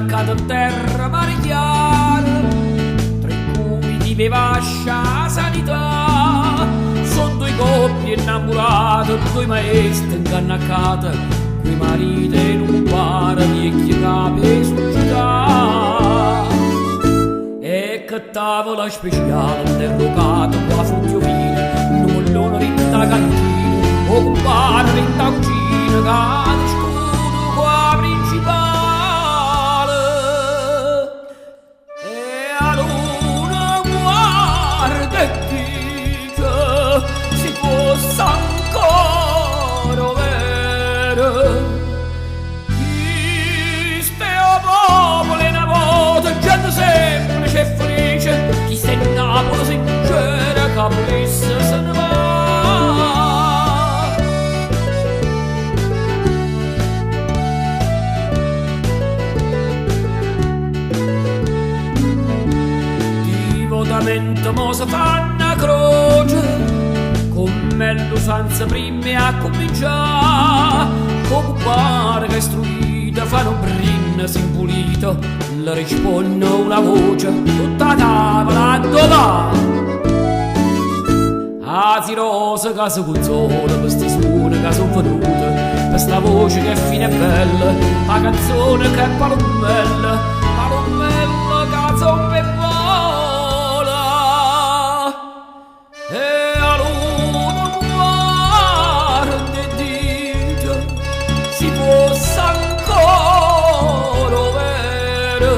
barca in terra marigliare, tre cui di vivascia sanità, sono due coppie innamorate, due maestre ingannacate, quei mariti in un bar vecchie capi su città. E che tavola speciale interrogata qua frutti fine, un mollone rinta cantina, o compare rinta cucina, cane scudo qua principale. E a luna guarda e dice si fosse ancora vero. Popolo è una volta, gente semplice e felice, chi sta in Napoli sincera, capolissa se ne va. Divotamente mo si fa una croce, con me l'usanza prima a cominciare, con pare che istruita fanno brin simpulito, le risponde una voce, tutta tavola dov'è? A rosa che si consola, questi suoni che sono venute, questa voce che è fine e bella, la canzone che è palombella, palombella che zombe vola. E a luna guarda e dice, si possa ancora vero.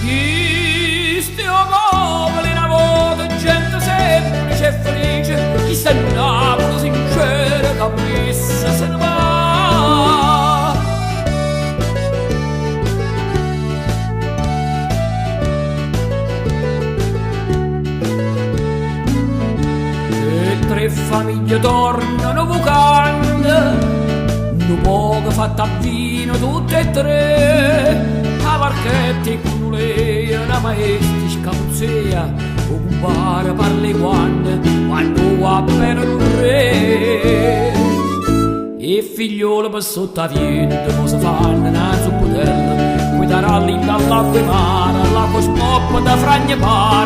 Chi stiamo popolo in una volta, gente semplice e felice, chi sta in Napoli sincera, caprissa se ne va. E tre famiglie tornano vocando, un poco fatta a vino tutte e tre, a Marchetti con lei, una maestra scapuzzea, un bar parla i quando va appena un re. E figliolo per sotto a viento, mo si fanno una zupputella, coi taralli dall'acqua e mare, l'acqua spoppa da fragne pare.